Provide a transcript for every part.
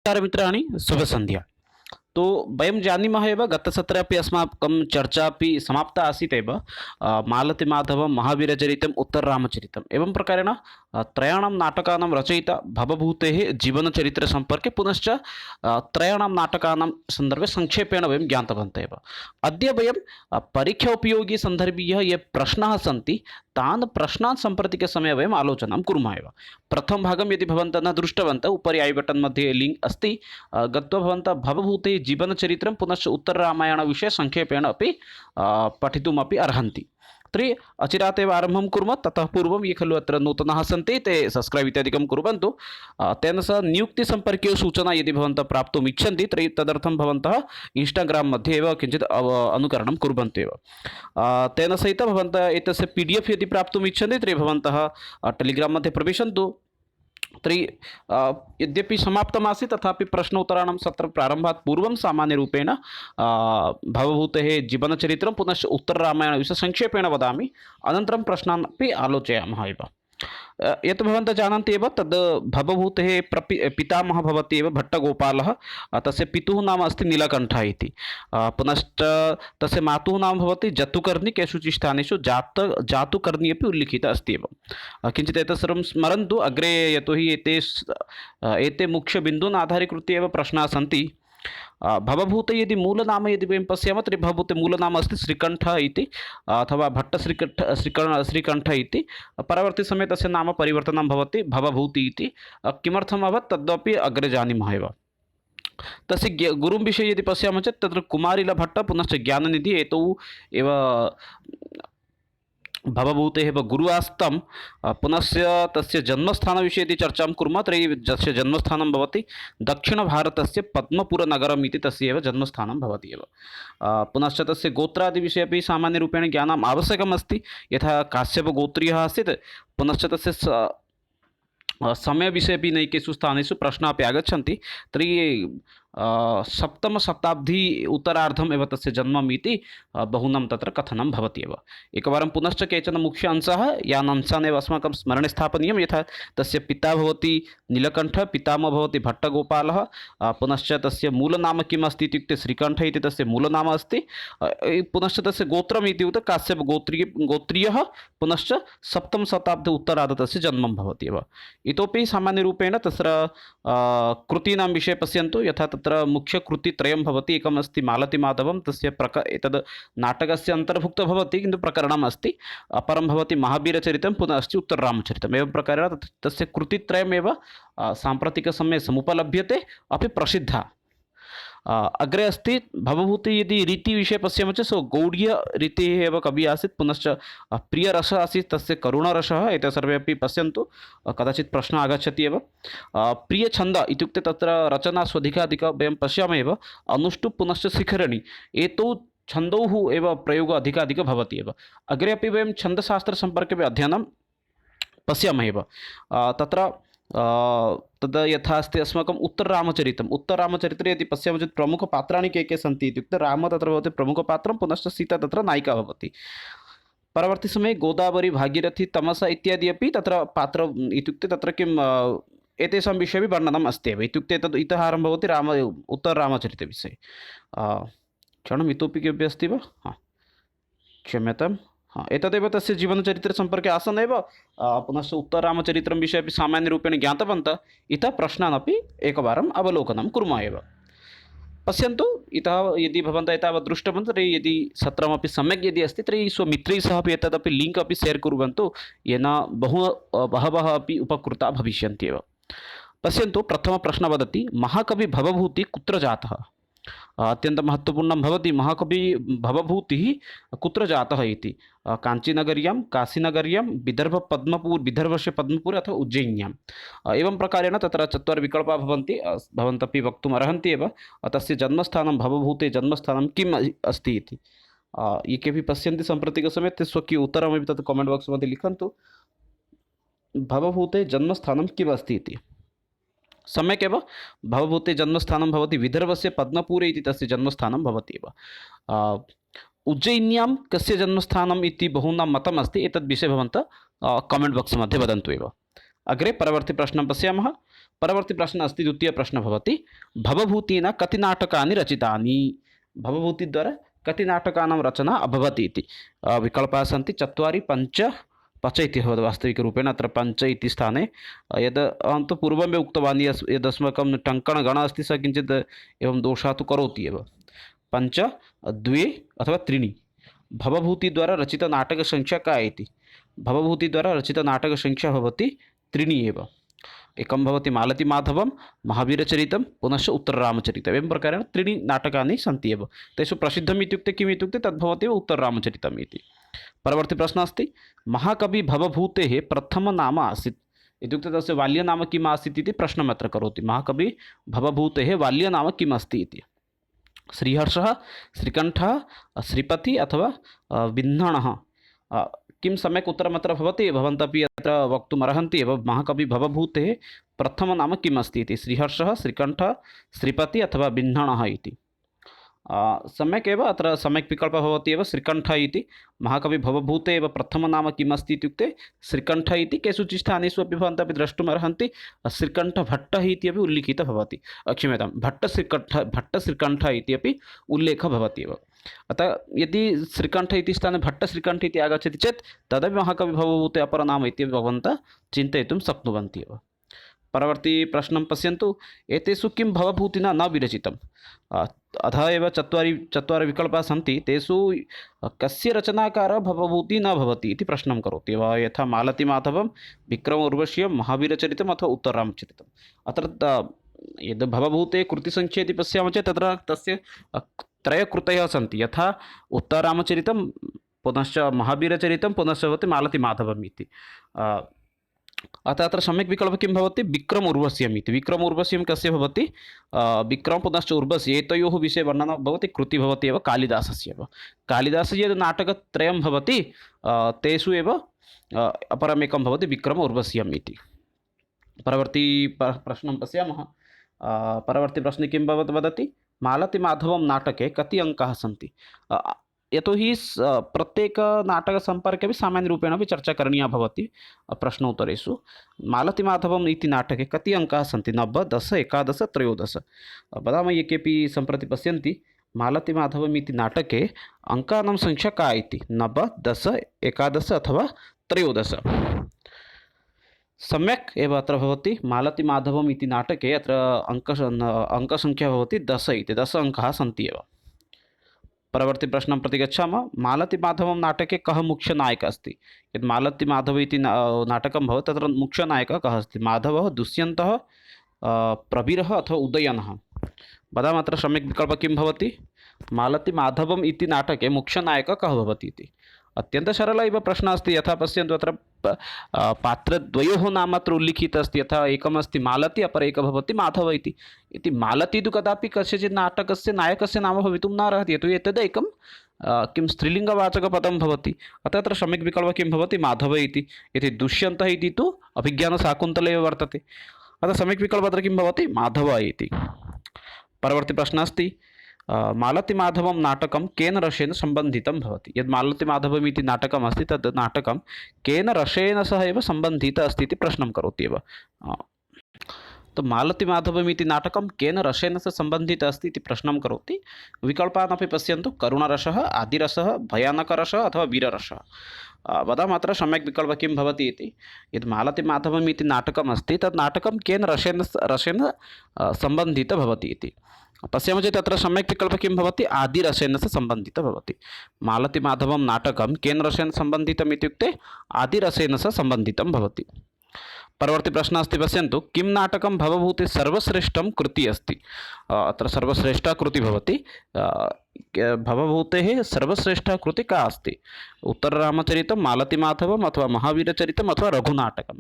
नमस्कार मित्राणि शुभसन्ध्या। तो वयं जानीमः एव गतसत्रे अपि अस्माकं चर्चा अपि समाप्ता आसीत् एव मालतीमाधवं महावीरचरितम् उत्तररामचरितम् एवं प्रकारेण त्रयाणां नाटकानां रचयिता भवभूतेः जीवनचरित्रसम्पर्के पुनश्च त्रयाणां नाटकानां सन्दर्भे संक्षेपेण वयं ज्ञातवन्तः एव। अद्य वयं परीक्षोपयोगी सन्दर्भीयः ये प्रश्नाः सन्ति तान् प्रश्नान् साम्प्रतिकसमये वयम् आलोचनां कुर्मः एव। प्रथमभागं यदि भवन्तः न दृष्टवन्तः उपरि ऐ बटन् मध्ये लिङ्क् अस्ति, गत्वा भवन्तः भवभूतेः जीवनचरित्रं पुनश्च उत्तररामायणविषये संक्षेपेण अपि पठितुमपि अर्हन्ति। तर्हि अचिरात् एव आरम्भं कुर्मः। ततः पूर्वं ये खलु अत्र नूतनाः सन्ति ते सब्स्क्रैब् इत्यादिकं कुर्वन्तु। तेन सह नियुक्तिसम्पर्कीयसूचना यदि भवन्तः प्राप्तुम् इच्छन्ति तर्हि तदर्थं भवन्तः इन्स्टाग्राम् मध्ये एव किञ्चित् अनुकरणं कुर्वन्तु एव। तेन सहितं भवन्तः एतस्य PDF यदि प्राप्तुम् इच्छन्ति तर्हि भवन्तः टेलिग्राम् मध्ये प्रविशन्तु। तर्हि यद्यपि समाप्तमासीत् तथापि प्रश्नोत्तराणां सत्र प्रारम्भात् पूर्वं सामान्यरूपेण भवभूतेः जीवनचरित्रं पुनश्च उत्तररामायणविषये संक्षेपेण वदामि, अनन्तरं प्रश्नान् अपि आलोचयामः एव। यत् भवन्तः जानन्ति एव तद् भवभूतेः पितामहः भवति एव भट्टगोपालः। तस्य पितुः नाम अस्ति नीलकण्ठः इति। पुनश्च तस्य मातुः नाम भवति जतुकर्णी। केषुचित् स्थानेषु जातुकर्णी अपि उल्लिखितः अस्ति एव। किञ्चित् एतत् सर्वं स्मरन्तु अग्रे, यतोहि एते मुख्यबिन्दून् आधारीकृत्य एव प्रश्नाः सन्ति। भवभूते यदि मूलनाम यदि वयं पश्यामः तर्हि भवभूते मूलनाम अस्ति श्रीकण्ठः इति, अथवा श्रीकण्ठ इति। परवर्तिसमये तस्य नाम परिवर्तनं भवति भवभूति इति। किमर्थम् अभवत् तदपि अग्रे जानीमः एव। तस्य गुरुं विषये यदि पश्यामः चेत् तत्र कुमारिलभट्ट पुनश्च ज्ञाननिधि एतौ एव भवभूतेः गुरु आस्तं। पुनश्च तस्य जन्मस्थानविषये यदि चर्चां कुर्मः तर्हि तस्य जन्मस्थानं भवति दक्षिणभारतस्य पद्मपुरनगरम् इति तस्य एव जन्मस्थानं भवति एव। पुनश्च तस्य गोत्रादिविषये अपि सामान्यरूपेण ज्ञानम् आवश्यकम् अस्ति। यथा काश्यपगोत्रीयः आसीत्। पुनश्च तस्य समयविषये अपि नैकेषु स्थानेषु प्रश्नाः अपि आगच्छन्ति। तर्हि सप्तमशताब्दी उत्तरार्धम् एव तस्य जन्मम् इति बहूनां तत्र कथनं भवति एव। एकवारं पुनश्च केचन मुख्य अंशाः यान् अंशान् एव अस्माकं स्मरणे स्थापनीयं। यथा तस्य पिता भवति नीलकण्ठः, पितामहः भवति भट्टगोपालः। पुनश्च तस्य मूलनाम किम् अस्ति इत्युक्ते श्रीकण्ठः इति तस्य मूलनाम अस्ति। पुनश्च तस्य गोत्रम् इत्युक्ते काश्यपगोत्रीयः। पुनश्च सप्तमशताब्दी उत्तरार्धे तस्य जन्मं भवति एव। इतोपि सामान्यरूपेण तत्र कृतीनां विषये पश्यन्तु। यथा तत्र मुख्यकृतित्रयं भवति। एकम् अस्ति मालतीमाधवं, तस्य एतद् नाटकस्य अन्तर्भुक्तं भवति किन्तु प्रकरणम् अस्ति। अपरं भवति महावीरचरितं, पुनः अस्ति उत्तररामचरितम्। एवं प्रकारेण तस्य कृतित्रयमेव साम्प्रतिकसमये समुपलभ्यते, अपि प्रसिद्धा। अग्रे अस्ति भवभूति यदि रीतिविषये पश्यामः चेत् सो गौडीयरीतिः एव कविः आसीत्। पुनश्च प्रियरसः आसीत् तस्य करुणरसः। एते सर्वे अपि पश्यन्तु, कदाचित् प्रश्नः आगच्छति एव। प्रियछन्द इत्युक्ते तत्र रचना स्वधिकाधिक वयं पश्यामः एव। अनुष्टुप् पुनश्च शिखरिणी एतौ छन्दोः एव प्रयोगः अधिकाधिकः भवति एव। अग्रे अपि वयं छन्दशास्त्रसम्पर्के अपि अध्ययनं पश्यामः एव। तत्र तद् यथा अस्ति अस्माकम् उत्तररामचरित्रे यदि पश्यामः चेत् प्रमुखपात्राणि के सन्ति इत्युक्ते रामः तत्र भवति प्रमुखपात्रं, पुनश्च सीता तत्र नायिका भवति। परवर्तिसमये गोदावरी, भागीरथी, तमसा इत्यादि अपि तत्र पात्र इत्युक्ते तत्र किम् एतेषां विषये अपि वर्णनम् अस्ति एव। इत्युक्ते तद् इतः आरम्भः भवति उत्तररामचरितविषये। क्षणम् इतोपि किमपि अस्ति वा? क्षम्यताम्। एतदेव तस्य जीवनचरित्रसम्पर्के आसन् एव। पुनश्च उत्तररामचरित्रं विषये अपि सामान्यरूपेण ज्ञातवन्तः। इतः प्रश्नान् अपि एकवारम् अवलोकनं कुर्मः एव। पश्यन्तु, इतः यदि भवन्तः एतावत् दृष्टवन्तः तर्हि यदि सत्रमपि सम्यक् यदि अस्ति तर्हि स्वमित्रैः सह अपि एतदपि लिङ्क् अपि शेर् कुर्वन्तु, येन बहवः अपि उपकृताः भविष्यन्ति एव। पश्यन्तु, प्रथमप्रश्नः वदति महाकवि भवभूतिः कुत्र जातः? अत्यन्तं महत्त्वपूर्णं भवति। महाकवि भवभूतिः कुत्र जातः इति। काञ्चीनगर्यां, काशीनगर्यां, विदर्भस्य पद्मपुरे अथवा उज्जयिन्याम्। एवं प्रकारेण तत्र चत्वारि विकल्पाः भवन्ति। भवन्तः अपि वक्तुम् अर्हन्ति एव तस्य जन्मस्थानं भवभूतेः जन्मस्थानं किम् अस्ति इति। ये केऽपि पश्यन्ति साम्प्रतिकसमये ते स्वकीय उत्तरमपि तत् कामेण्ट् बाक्स् मध्ये लिखन्तु। भवभूतेः जन्मस्थानं किम् अस्ति इति। सम्यक् एव। भवभूतेः जन्मस्थानं भवति विदर्भस्य पद्मपुरे इति तस्य जन्मस्थानं भवति एव। उज्जयिन्यां कस्य जन्मस्थानम् इति बहूनां मतम् अस्ति। एतद् विषये भवन्तः कामेण्ट् बाक्स् मध्ये वदन्तु एव। अग्रे परवर्ती प्रश्नं पश्यामः। परवर्ती प्रश्नः अस्ति, द्वितीयप्रश्नः भवति, भवभूतिना कति नाटकानि रचितानि? भवभूतिद्वारा कति नाटकानां रचना अभवत् इति। विकल्पाः सन्ति 4, 5, पच इति भवति वास्तविकरूपेण। अत्र पञ्च इति स्थाने यद् अहं तु पूर्वमेव उक्तवान्, यदस्माकं टङ्कणगणः अस्ति सः किञ्चित् एवं दोषः तु करोति एव। 5, 2 अथवा 3 भवभूतिद्वारा रचितनाटकसङ्ख्या का इति। भवभूतिद्वारा रचितनाटकसङ्ख्या भवति 3 एव। एकं भवति मालतीमाधवं, महावीरचरितं, पुनश्च उत्तररामचरितम्। एवं प्रकारेण 3 नाटकानि सन्ति एव। तेषु प्रसिद्धम् इत्युक्ते किम् इत्युक्ते तद्भवति उत्तररामचरितम् इति। परवर्ती प्रश्नः अस्ति, महाकवि भवभूतेः प्रथमं नाम आसीत् इत्युक्ते तस्य बाल्यनाम किम् आसीत् इति प्रश्नम् अत्र करोति। महाकवि भवभूतेः बाल्यनाम किम् अस्ति इति। श्रीहर्षः, श्रीकण्ठः, श्रीपतिः अथवा बिन्धणः। किं सम्यक् उत्तरमत्र भवति, भवन्तः अपि अत्र वक्तुम् अर्हन्ति एव। महाकवि भवभूतेः प्रथमं नाम किम् अस्ति इति। श्रीहर्षः, श्रीकण्ठः, श्रीपतिः अथवा बिन्धणः इति। सम्यक् एव, अत्र सम्यक् विकल्पः भवति एव श्रीकण्ठः इति। महाकवि भवभूते एव प्रथमं नाम किम् अस्ति इत्युक्ते श्रीकण्ठः इति। केषुचित् स्थानेषु अपि भवन्तः अपि द्रष्टुम् अर्हन्ति श्रीकण्ठभट्टः इति अपि उल्लिखितः भवति। क्षम्यतां, भट्टश्रीकण्ठः इति अपि उल्लेखः भवति एव। अतः यदि श्रीकण्ठः इति स्थाने भट्टश्रीकण्ठः इति आगच्छति चेत् तदपि महाकवि भवभूते अपरनाम इति भवन्तः चिन्तयितुं शक्नुवन्ति एव। परवर्ती प्रश्नं पश्यन्तु, एतेषु किं भवभूतिना न विरचितम्? अतः एव चत्वारि विकल्पाः सन्ति, तेषु कस्य रचनाकारः भवभूतिः न भवति इति प्रश्नं करोति। यथा मालतीमाधवं, विक्रमोर्वशीयं, महावीरचरितम् अथवा उत्तररामचरितम्। अत्र यद् भवभूते कृतिसङ्ख्या इति पश्यामः चेत् तत्र तस्य 3 कृतयः सन्ति, यथा उत्तररामचरितं, पुनश्च महावीरचरितं, पुनश्च भवति मालतीमाधवम् इति। अतः अत्र सम्यक् विकल्पः किं भवति, विक्रम उर्वश्यम् इति। विक्रम उर्वश्यं कस्य भवति, विक्रम पुनश्च उर्वशी एतयोः विषये वर्णनं भवति, कृतिः भवति एव कालिदासस्य एव। कालिदासस्य यद् नाटकत्रयं भवति तेषु एव अपरमेकं भवति विक्रम उर्वश्यम् इति। परवर्ती प्रश्नं पश्यामः। परवर्ती प्रश्ने किं वदति, मालतीमाधवं नाटके कति अङ्काः सन्ति? यतोहि प्रत्येकनाटकसम्पर्के अपि सामान्यरूपेण अपि चर्चा करणीया भवति प्रश्नोत्तरेषु। मालतीमाधवम् इति नाटके कति अङ्काः सन्ति? 9, 10, 11, 13। वदामः, ये केपि सम्प्रति पश्यन्ति मालतीमाधवम् इति नाटके अङ्कानां संख्या का इति। 9, 10, 11 अथवा 13। सम्यक् एव अत्र भवति मालतीमाधवम् इति नाटके अत्र अङ्कसङ्ख्या भवति 10 इति। 10 अङ्काः सन्ति एव। परवर्ती प्रश्नं प्रति गच्छामः। मालतीमाधवं नाटके कः मुख्यनायकः अस्ति? यद् मालतीमाधव इति नाटकं भवति तत्र मुख्यनायकः कः अस्ति? माधवः, दुष्यन्तः, प्रवीरः अथवा उदयनः? वदामः, अत्र सम्यक् विकल्पः किं भवति, मालतीमाधवम् इति नाटके मुख्यनायकः कः भवति इति। अत्यन्तं सरलः एव प्रश्नः अस्ति। यथा पश्यन्तु, अत्र पात्रद्वयोः नाम अत्र उल्लिखितः अस्ति। यथा एकम् अस्ति मालती, अपरः एकः भवति माधव इति। मालती तु कदापि कस्यचित् नाटकस्य नायकस्य नाम भवितुं न अर्हति, यतोहि एतद् एकं किं स्त्रीलिङ्गवाचकपदं भवति। अतः अत्र सम्यक् विकल्पः किं भवति, माधव इति। यदि दुष्यन्तः इति तु अभिज्ञानशाकुन्तले एव वर्तते, अतः सम्यक् विकल्पः अत्र किं भवति, माधव इति। परवर्ती प्रश्नः अस्ति, मालतीमाधवं नाटकं केन रसेन सम्बन्धितं भवति? यद् मालतीमाधवम् इति नाटकम् अस्ति तद् नाटकं केन रसेन सह एव सम्बन्धितः अस्ति इति प्रश्नं करोति एव। तो मालतीमाधवम् इति नाटकं केन रसेन सह सम्बन्धितः अस्ति इति प्रश्नं करोति। विकल्पान् अपि पश्यन्तु, करुणरसः, आदिरसः, भयानकरसः अथवा वीररसः। वदामः, अत्र सम्यक् विकल्पः किं भवति इति। यद् मालतीमाधवम् इति नाटकम् अस्ति तद् नाटकं केन रसेन सम्बन्धितः भवति इति पश्यामः चेत् अत्र सम्यक् विकल्पः किं भवति, आदिरसेन सह सम्बन्धितः भवति। मालतीमाधवं नाटकं केन रसेन सम्बन्धितम् इत्युक्ते आदिरसेन सह सम्बन्धितं भवति। परवर्ती प्रश्नः अस्ति, पश्यन्तु, किं नाटकं भवभूते सर्वश्रेष्ठं कृति अस्ति? अत्र सर्वश्रेष्ठा कृति भवति। भवभूतेः सर्वश्रेष्ठा कृति का अस्ति? उत्तररामचरितं, मालतीमाधवम् अथवा महावीरचरितम् अथवा रघुनाटकं।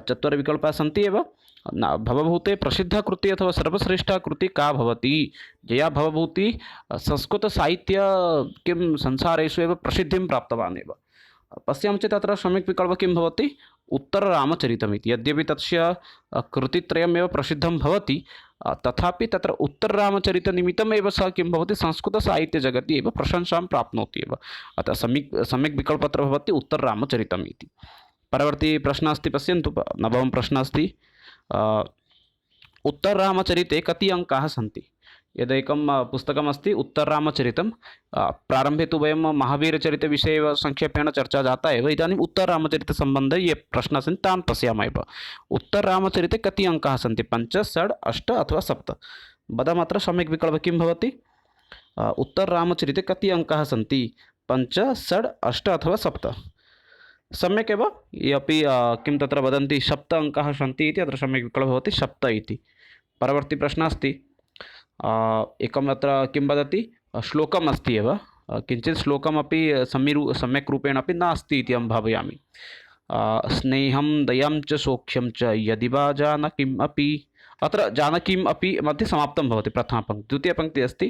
4 विकल्पाः सन्ति एव। भवभूते प्रसिद्धा कृति अथवा सर्वश्रेष्ठा कृति का भवति? यया भवभूति संस्कृतसाहित्य किं संसारेषु एव प्रसिद्धिं प्राप्तवान् एव। पश्यामः चेत् अत्र सम्यक् विकल्पः किं भवति, उत्तररामचरितम् इति। यद्यपि तस्य कृतित्रयमेव प्रसिद्धं भवति तथापि तत्र उत्तररामचरितनिमित्तमेव सः किं भवति, संस्कृतसाहित्यजगति एव प्रशंसां प्राप्नोति एव। अतः सम्यक् विकल्पः अत्र भवति उत्तररामचरितम् इति। परवर्ती प्रश्नः अस्ति, पश्यन्तु। नवमः प्रश्नः अस्ति, उत्तररामचरिते कति अङ्काः सन्ति? यदेकं पुस्तकमस्ति उत्तररामचरितं, प्रारम्भे तु वयं महावीरचरितविषये एव संक्षेपेण चर्चा जाता एव। इदानीम् उत्तररामचरितसम्बन्धे ये प्रश्नाः सन्ति तान् पश्यामः एव। उत्तररामचरिते कति अङ्काः सन्ति? 5, 6, 8 अथवा 7? वदामत्र सम्यक् विकल्पः किं भवति? उत्तररामचरिते कति अङ्काः सन्ति? 5, 6, 8 अथवा 7? सम्यक् एव। ये अपि किं तत्र वदन्ति 7 अङ्काः सन्ति इति, अत्र सम्यक् विकल्पः भवति 7 इति। परवर्ती प्रश्नः अस्ति, एकम् अत्र किं वदति, श्लोकम् अस्ति एव, किञ्चित् श्लोकमपि सम्यक् रूपेण अपि नास्ति इति अहं भावयामि। स्नेहं दयां च सौख्यं च यदि वा जानकीम् अपि, अत्र जानकीम् अपि मध्ये समाप्तं भवति प्रथमपङ्क्ति। द्वितीयपङ्क्तिः अस्ति,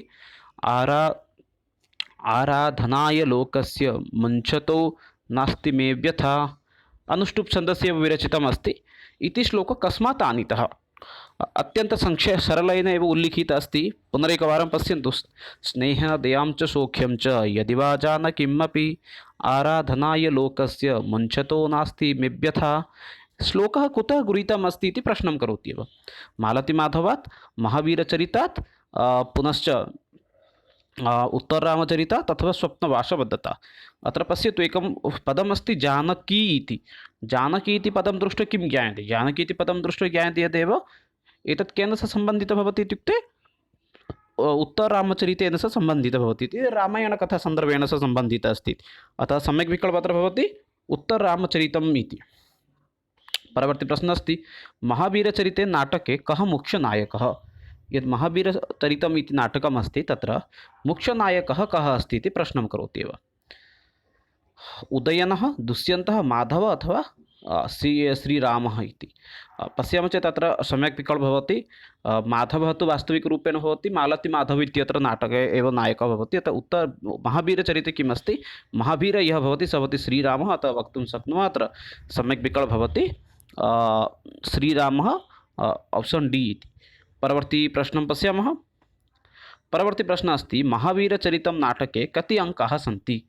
आराधनाय लोकस्य मुञ्चतो नास्ति मे व्यथा, अनुष्टुप् छन्दस्य एव विरचितम् अस्ति। इति श्लोकः कस्मात् आनीतः? अत्यन्तसंक्षेपः सरलेन एव उल्लिखितः अस्ति। पुनरेकवारं पश्यन्तु। स्नेह दयां च सौख्यं च यदि वा जानकीम् अपि, आराधनाय लोकस्य मुञ्चतो नास्ति मे व्यथा। श्लोकः कुतः गृहीतम् अस्ति इति प्रश्नं करोति एव। मालतीमाधवात्, महावीरचरितात्, पुनश्च उत्तररामचरितात् अथवा स्वप्नवासवदत्ता। अत्र पश्यतु, एकं पदमस्ति जानकी इति। जानकी इति पदं दृष्ट्वा किं ज्ञायते? जानकी इति पदं दृष्ट्वा ज्ञायते यदेव एतत् केन सह सम्बन्धितः भवति इत्युक्ते उत्तररामचरितेन सह सम्बन्धितः भवति इति, रामायणकथासन्दर्भेण सह सम्बन्धितः अस्ति। अतः सम्यक् विकल्पः अत्र भवति उत्तररामचरितम् इति। परवर्ती प्रश्नः अस्ति, महावीरचरिते नाटके कः मुख्यनायकः? यद् महावीरचरितम् इति नाटकमस्ति तत्र मुख्यनायकः कः अस्ति इति प्रश्नं करोति एव। उदयनः, दुष्यन्तः, माधवः अथवा श्रीरामः इति। पश्यामः चेत् अत्र सम्यक् विकल्पः भवति। माधवः तु वास्तविकरूपेण भवति मालतीमाधव इत्यत्र नाटके एव नायकः भवति। अतः महावीरचरिते किम् अस्ति? महावीरः यः भवति सः भवति श्रीरामः। अतः वक्तुं शक्नुमः अत्र सम्यक् विकल्पः भवति श्रीरामः, ऑप्शन डी इति। परवर्ती प्रश्नं पश्यामः। परवर्ती प्रश्नः अस्ति, महावीरचरितं नाटके कति अङ्काः सन्ति?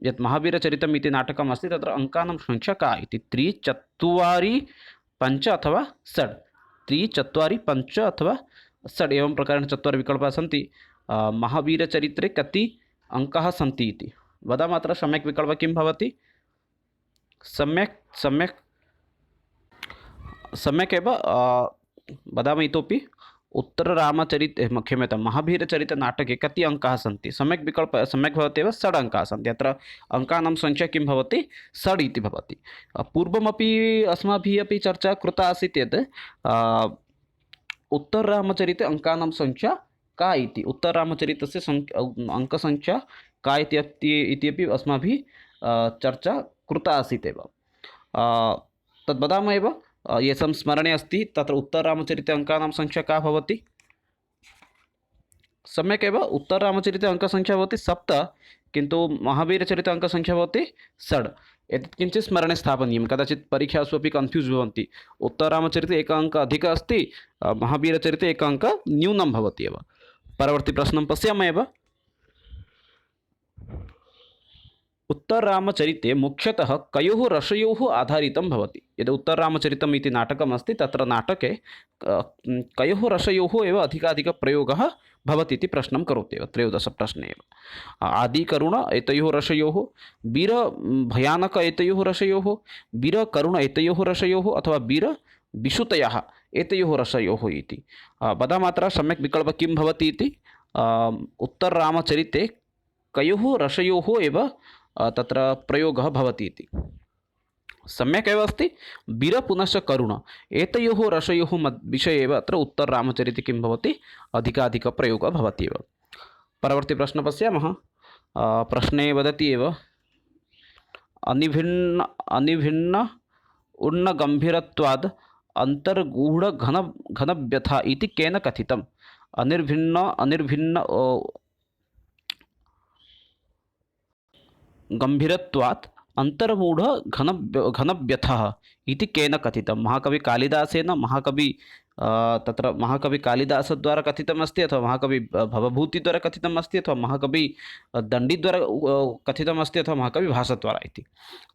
यत् महावीरचरितम् इति नाटकम् अस्ति तत्र अङ्कानां संख्या का इति? 3, 4, 5 अथवा 6? 3, 4, 5 अथवा 6 एवं प्रकारेण 4 विकल्पाः सन्ति। महावीरचरित्रे कति अङ्काः सन्ति इति वदामः। अत्र सम्यक् विकल्पः किं भवति? सम्यक् एव वदामः। इतोपि उत्तररामचरिते क्षम्यतां महावीरचरितनाटके कति अङ्काः सन्ति? सम्यक् विकल्पः सम्यक् भवति एव, 6 अङ्काः सन्ति। अत्र अङ्कानां संख्या किं भवति? 6 इति भवति। पूर्वमपि अस्माभिः अपि चर्चा कृता आसीत् यत् उत्तररामचरिते अङ्कानां संख्या का इति। उत्तररामचरितस्य अङ्कसंख्या का इति अपि अस्माभिः चर्चा कृता आसीत् एव। तद् वदामः एव। येषां स्मरणे अस्ति तत्र उत्तररामचरिते अङ्कानां संख्या का भवति? सम्यक् एव, उत्तररामचरिते अङ्कसंख्या भवति 7, किन्तु महावीरचरिते अङ्कसंख्या भवति 6। एतत् किञ्चित् स्मरणे स्थापनीयं, कदाचित् परीक्षासु अपि कन्फ्यूस् भवन्ति। उत्तररामचरिते एकः अङ्कः अधिकः अस्ति, महावीरचरिते एकः अङ्कः न्यूनं भवति एव। परवर्ती प्रश्नं पश्यामः एव। उत्तररामचरिते मुख्यतः कयोः रसयोः आधारितं भवति? यद् उत्तररामचरितम् इति नाटकम् अस्ति तत्र नाटके कयोः रसयोः एव अधिकाधिकप्रयोगः भवति इति प्रश्नं करोति एव। 13 प्रश्ने एव। आदिकरुण एतयोः रसयोः, वीरभयानक एतयोः रसयोः, वीरकरुण एतयोः रसयोः अथवा वीरविसुतयः एतयोः रसयोः इति वदामः। अत्र सम्यक् विकल्पः किं भवति इति? उत्तररामचरिते कयोः रसयोः एव तत्र प्रयोगः भवति इति। सम्यक् एव अस्ति। वीर पुनश्च करुण एतयोः रसयोः विषये एव अत्र उत्तररामचरिते किं भवति? अधिकाधिकप्रयोगः भवति एव। परवर्ती प्रश्नं पश्यामः। प्रश्ने वदति एव, अनिभिन्न उन्नगम्भीरत्वाद् अन्तर्गूढघनव्यथा इति केन कथितम्? अनिर्भिन्न गम्भीरत्वात् घनव्यथः इति केन कथितं? महाकवि कालिदासेन, महाकवि तत्र महाकवि कालिदासद्वारा कथितमस्ति अथवा महाकवि भवभूतिद्वारा कथितमस्ति अथवा महाकवि दण्डीद्वारा कथितमस्ति अथवा महाकवि भासद्वारा इति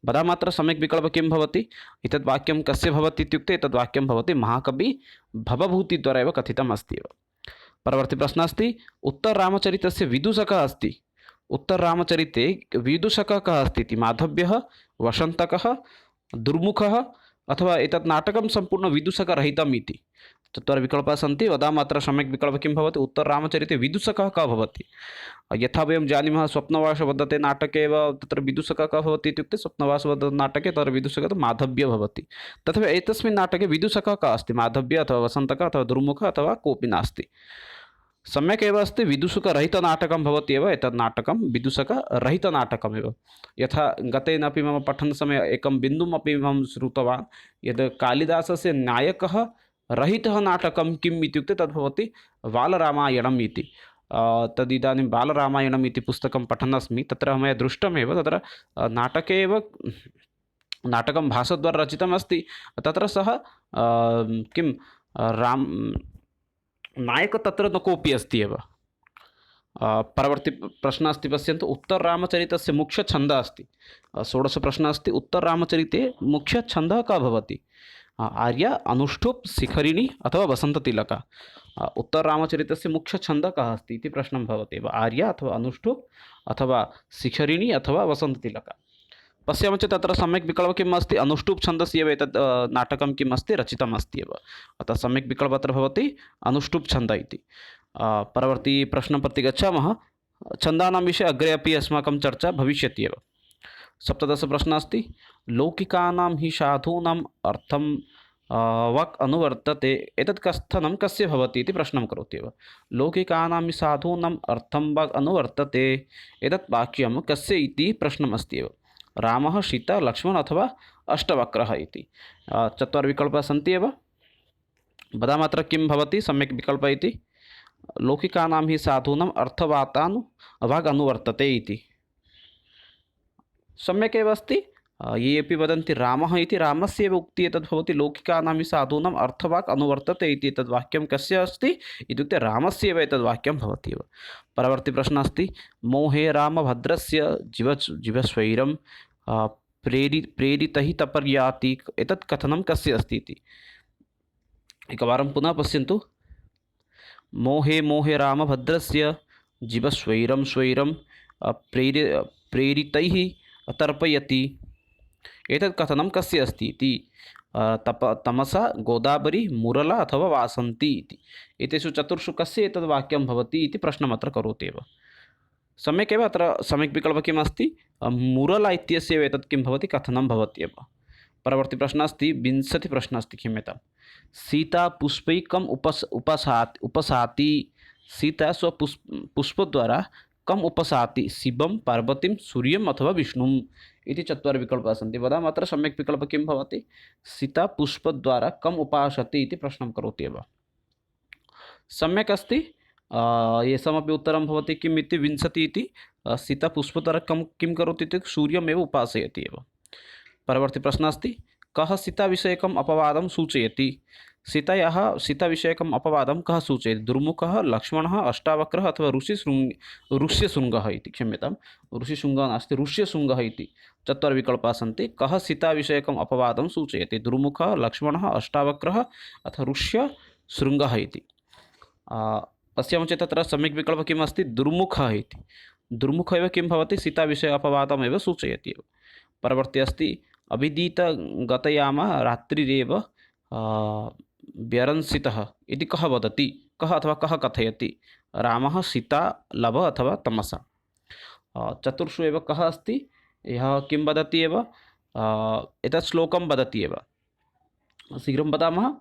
वदामः। अत्र सम्यक् विकल्पः किं भवति? एतद् वाक्यं कस्य भवति इत्युक्ते एतद् वाक्यं भवति महाकवि भवभूतिद्वारा एव कथितम् अस्ति एव। परवर्ती प्रश्नः अस्ति उत्तररामचरितस्य विदूषकः अस्ति। उत्तररामचरिते विदूषकः कः अस्ति इति? माधव्यः, वसन्तकः, दुर्मुखः अथवा एतत् नाटकं सम्पूर्णं विदूषकरहितम् इति चत्वारः विकल्पाः सन्ति। वदामः अत्र सम्यक् विकल्पः किं भवति? उत्तररामचरिते विदूषकः कः भवति? यथा वयं जानीमः स्वप्नवास वदते नाटके एव तत्र विदूषकः कः भवति इत्युक्ते स्वप्नवास वदते नाटके तत्र विदूषकः तु माधव्यः भवति। तथैव एतस्मिन् नाटके विदूषकः कः अस्ति? माधव्यः अथवा वसन्तकः अथवा दुर्मुखः अथवा कोऽपि नास्ति। सम्यक् एव अस्ति, विदूषकरहितनाटकं भवति एव एतत् नाटकं विदूषकरहितनाटकमेव। यथा गतेनपि मम पठनसमये एकं बिन्दुमपि अहं श्रुतवान् यद् कालिदासस्य नायकः रहितः नाटकं किम् इत्युक्ते तद्भवति बालरामायणम् इति। तदिदानीं बालरामायणम् इति पुस्तकं पठन् अस्मि, तत्र मया दृष्टमेव तत्र नाटके एव नाटकं भासद्वारा रचितमस्ति। तत्र सः किं राम नायकः तत्र न कोऽपि अस्ति एव। परवर्ती प्रश्नः अस्ति, पश्यन्तु उत्तररामचरितस्य मुख्यछन्दः अस्ति। षोडशप्रश्नः अस्ति उत्तररामचरिते मुख्यछन्दः कः भवति? आर्य, अनुष्टुप्, शिखरिणी अथवा वसन्ततिलक। उत्तररामचरितस्य मुख्यछन्दः कः अस्ति इति प्रश्नं भवति एव। आर्य अथवा अनुष्टुप् अथवा शिखरिणी अथवा वसन्ततिलक। पश्यामः चेत् तत्र सम्यक् विकल्पः किम् अस्ति? अनुष्टुप् छन्दसि एव एतत् नाटकं किम् अस्ति? रचितम् अस्ति एव। अतः सम्यक् विकल्पः अत्र भवति अनुष्टुप् छन्दः इति। परवर्ती प्रश्नं प्रति गच्छामः। छन्दानां विषये अग्रे अपि अस्माकं चर्चा भविष्यति एव। सप्तदशप्रश्नः अस्ति लौकिकानां हि साधूनाम् अर्थं वाक् अनुवर्तते एतत् कथनं कस्य भवति इति प्रश्नं करोति एव। लौकिकानां हि साधूनाम् अर्थं वाक् अनुवर्तते एतत् वाक्यं कस्य इति प्रश्नम् अस्ति एव। रामः, सीता, लक्ष्मणः अथवा अष्टवक्रः इति चत्वारः विकल्पाः सन्ति एव। वदामः अत्र किं भवति सम्यक् विकल्पः इति? लौकिकानां हि साधूनाम् अर्थवातानु वाक् अनुवर्तते इति सम्यक् एव अस्ति। ये अपि वदन्ति रामः इति, रामस्य एव उक्तिः एतद् भवति लौकिकानां हि साधूनाम् अर्थवाक् अनुवर्तते इति। एतद् वाक्यं कस्य अस्ति इत्युक्ते रामस्य एव एतद् वाक्यं भवति एव। परवर्ती प्रश्नः अस्ति मोहे रामभद्रस्य जीवस्वैरं प्रेरितैः तपर्याति एतत् कथनं कस्य अस्ति इति। एकवारं पुनः पश्यन्तु। मोहे मोहे रामभद्रस्य जीवस्वैरं स्वैरं प्रेरितैः तर्पयति एतत् कथनं कस्य अस्ति इति। तमसा, गोदावरी, मुरला अथवा वासन्ती इति एतेषु चतुर्षु कस्य एतद् वाक्यं भवति इति प्रश्नमत्र करोति एव। सम्यक् एव अत्र सम्यक् विकल्पः किम् अस्ति? मुरला इत्यस्य एव एतत् किं भवति? कथनं भवति एव। परवर्ती प्रश्नः अस्ति 20 प्रश्नः अस्ति क्षम्यतां। सीता पुष्पैकम् उपसाति। सीता स्वपुष्पद्वारा कम् उपसाति? शिवं, पार्वतीं, सूर्यम् अथवा विष्णुम् इति चत्वारः विकल्पाः सन्ति। वदामः अत्र सम्यक् विकल्पः किं भवति? सीता पुष्पद्वारा कम् उपासते इति प्रश्नं करोति एव। सम्यक् अस्ति। येषामपि उत्तरं भवति किम् इति 20 इति। सीता पुष्पद्वारा किं करोति इत्युक्ते सूर्यमेव उपासयति एव। परवर्ती प्रश्नः अस्ति कः सीताविषयकम् अपवादं सूचयति? सीताविषयकम् अपवादं कः सूचयति? दुर्मुखः, लक्ष्मणः, अष्टावक्रः अथवा ऋष्यशृङ्गः इति। क्षम्यतां, ऋषिशृङ्गः नास्ति, ऋष्यशृङ्गः इति चत्वारः विकल्पाः सन्ति। कः सीताविषयकम् अपवादं सूचयति? दुर्मुखः, लक्ष्मणः, अष्टावक्रः अथवा ऋष्यशृङ्गः इति। पश्यामः चेत् तत्र सम्यक् विकल्पः किम् अस्ति? दुर्मुखः इति। दुर्मुखः एव किं भवति? सीताविषये अपवादमेव सूचयति एव। परवर्ती अस्ति अभिदीतगतयाम रात्रिरेव व्यरंसितः इति कः वदति? कः अथवा कः कथयति? रामः, सीता, लव अथवा तमसा। चतुर्षु एव कः अस्ति? यः किं वदति एव? एतत् श्लोकं वदति एव। शीघ्रं वदामः।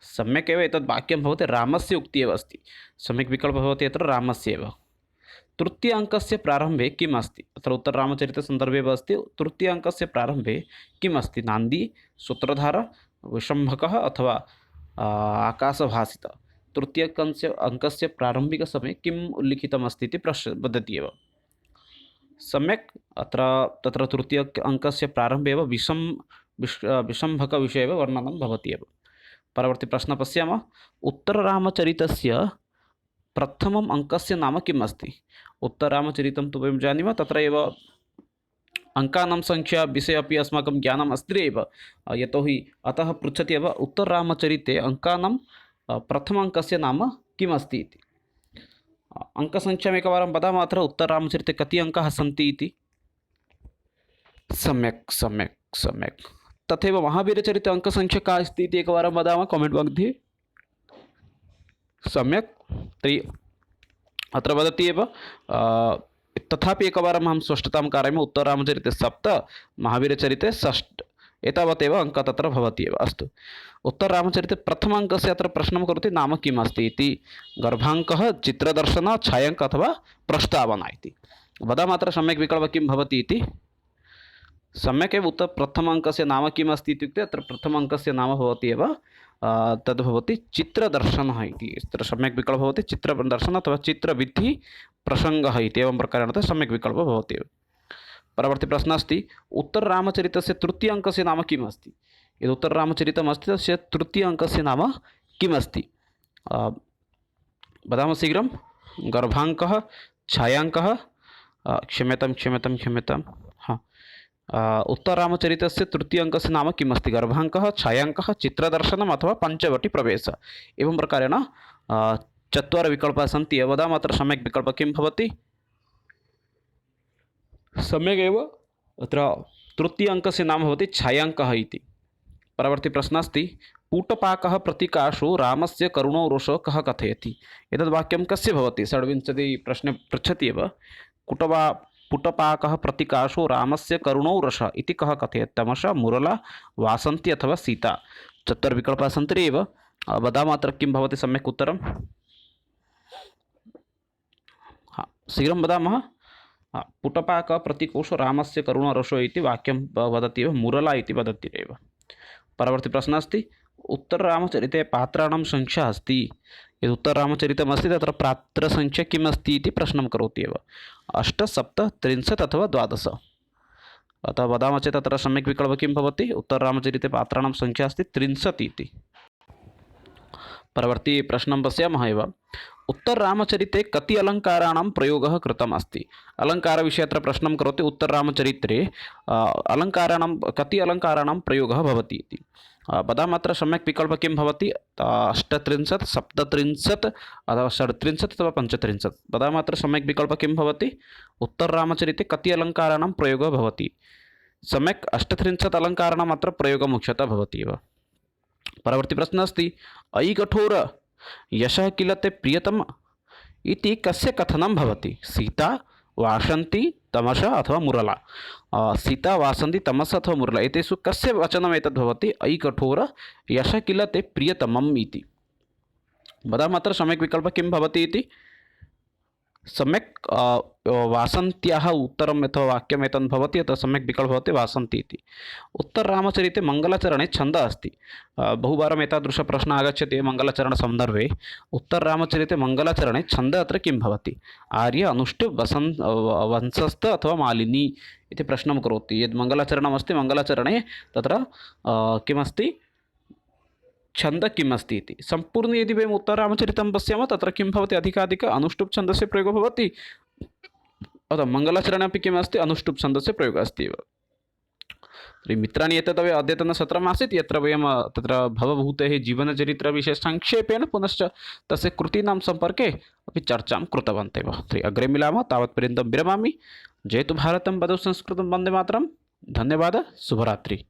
सम्यक् एव एतद् वाक्यं भवति रामस्य उक्तिः एव अस्ति। सम्यक् विकल्पः भवति अत्र रामस्य एव। तृतीय अङ्कस्य प्रारम्भे किम् अस्ति? अत्र उत्तररामचरितसन्दर्भे एव अस्ति। तृतीय अङ्कस्य प्रारम्भे किम् अस्ति? नान्दी, सूत्रधार, विशम्भकः अथवा आकाशभासितः। तृतीय अङ्कस्य प्रारम्भिकसमये किम् उल्लिखितमस्ति इति वदति एव। सम्यक् अत्र तत्र तृतीय अङ्कस्य प्रारम्भे एव विशम्भकविषये एव वर्णनं भवति एव। परवर्ती प्रश्न पश्यामः। उत्तररामचरितस्य प्रथमम् अङ्कस्य नाम किम् अस्ति? उत्तररामचरितं तु वयं जानीमः, तत्र एव अङ्कानां संख्या विषये अपि अस्माकं ज्ञानम् अस्ति एव। यतोहि अतः पृच्छति एव उत्तररामचरिते अङ्कानां प्रथम अङ्कस्य नाम किम् अस्ति इति। अङ्कसङ्ख्याम् एकवारं वदामः। अत्र उत्तररामचरिते कति अङ्काः सन्ति इति। सम्यक् सम्यक् सम्यक्। तथैव महावीरचरिते अङ्कसङ्ख्या का अस्ति इति एकवारं वदामः कामेण्ट् मध्ये। सम्यक्। तर्हि अत्र वदति एव, तथापि एकवारम् अहं स्पष्टतां कारयामि। उत्तररामचरिते 7, महावीरचरिते 6, एतावदेव अङ्कः तत्र भवति एव। अस्तु, उत्तररामचरिते प्रथम अङ्कस्य अत्र प्रश्नं करोति नाम किम् अस्ति इति। गर्भाङ्कः, चित्रदर्शन, छायाङ्कः अथवा प्रस्तावना इति। वदामः अत्र सम्यक् विकल्पः किं भवति इति। सम्यक् एव। प्रथम अङ्कस्य नाम किम् अस्ति इत्युक्ते अत्र प्रथम अङ्कस्य नाम भवति एव तद् भवति चित्रदर्शनः इति। तत्र सम्यक् विकल्पः भवति चित्रदर्शन अथवा चित्रविधिः प्रसङ्गः इति। एवं प्रकारेण तत् सम्यक् विकल्पः भवति एव। परवर्ती प्रश्नः अस्ति, उत्तररामचरितस्य तृतीय अङ्कस्य नाम किम् अस्ति? यद् उत्तररामचरितम् अस्ति तस्य तृतीय अङ्कस्य नाम किम् अस्ति? वदामः शीघ्रं। गर्भाङ्कः, छायाङ्कः, क्षम्यतां। उत्तररामचरितस्य तृतीय अङ्कस्य नाम किम् अस्ति? गर्भाङ्कः, छायाङ्कः, चित्रदर्शनम् अथवा पञ्चवटीप्रवेशः। एवं प्रकारेण 4 विकल्पाः सन्ति। वदामः अत्र सम्यक् विकल्पः किं भवति। सम्यक् एव। अत्र तृतीय अङ्कस्य नाम भवति छायाङ्कः इति। परवर्ती प्रश्नः अस्ति, पूटपाकः प्रतिकाशो रामस्य करुणो रोषः कः कथयति? एतद् वाक्यं कस्य भवति? 26 प्रश्ने पृच्छति एव। पुटपाकः प्रतिकाशो रामस्य करुणो रोषः इति कः कथयति? तमसा, मुरला, वासन्ती अथवा सीता। 4 विकल्पाः सन्ति एव। वदामः अत्र किं भवति सम्यक् उत्तरं। शीघ्रं वदामः। पुटपाकः प्रतिकोशो रामस्य करुणो रोषो इति वाक्यं वदति एव, मुरला इति वदति एव। परवर्ती प्रश्नः अस्ति, उत्तररामचरिते पात्राणां संख्या अस्ति। यद् उत्तररामचरितमस्ति तत्र पात्रसंख्या किम् अस्ति इति प्रश्नं करोति एव। 8, 7, 30 अथवा 12। अतः वदामः चेत् तत्र सम्यक् विकल्पः किं भवति? उत्तररामचरिते पात्राणां संख्या अस्ति 30 इति। परवर्ती प्रश्नं पश्यामः एव। उत्तररामचरिते कति अलङ्काराणां प्रयोगः कृतम् अस्ति? अलङ्कारविषये अत्र प्रश्नं करोति। उत्तररामचरित्रे कति अलङ्काराणां प्रयोगः भवति इति। वदामः अत्र सम्यक् विकल्पः किं भवति? 38, 37 अथवा 38 अथवा 35। वदामः अत्र सम्यक् विकल्पः किं भवति? उत्तररामचरिते कति अलङ्काराणां प्रयोगः भवति? सम्यक् 38 अलङ्काराणाम् अत्र प्रयोगः मुख्यतः भवति एव। परवर्ती प्रश्नः अस्ति, अयि कठोर यशः किल ते प्रियतम इति कस्य कथनं भवति? सीता, वासन्ती, तमसा अथवा मुरला। सीता, वासन्ती, तमसा अथवा मुरला एतेषु कस्य वचनम् एतद् भवति? अयि कठोर यशः किल ते प्रियतमम् इति। वदामः अत्र सम्यक् विकल्पः किं भवति इति। सम्यक् वासन्त्याः उत्तरम् अथवा वाक्यम् एतन् भवति। अतः सम्यक् विकल्पः भवति वासन्ती इति। उत्तररामचरिते मङ्गलाचरणे छन्दः अस्ति। बहुवारम् एतादृशः प्रश्नः आगच्छति मङ्गलाचरणसन्दर्भे। उत्तररामचरिते मङ्गलाचरणे छन्दः अत्र किं भवति? आर्य, अनुष्टुप्, वंशस्थ अथवा मालिनी इति प्रश्नं करोति। यद् मङ्गलाचरणमस्ति मङ्गलाचरणे तत्र किमस्ति? छन्दः किम् अस्ति इति। सम्पूर्णे यदि वयम् उत्तररामचरितं पश्यामः तत्र किं भवति? अधिकाधिक अनुष्टुप् छन्दस्य प्रयोगः भवति। अतः मङ्गलाचरणे अपि किम् अस्ति? अनुष्टुप् छन्दस्य प्रयोगः अस्ति एव। तर्हि मित्राणि, एतद् अद्यतनसत्रम् आसीत् यत्र वयं तत्र भवभूतेः जीवनचरित्रविषये संक्षेपेण पुनश्च तस्य कृतीनां सम्पर्के अपि चर्चां कृतवन्तः। तर्हि अग्रे मिलामः। तावत्पर्यन्तं विरमामि। जयतु भारतं, वदतु संस्कृतं, वन्दे मातरं। धन्यवादः। शुभरात्रिः।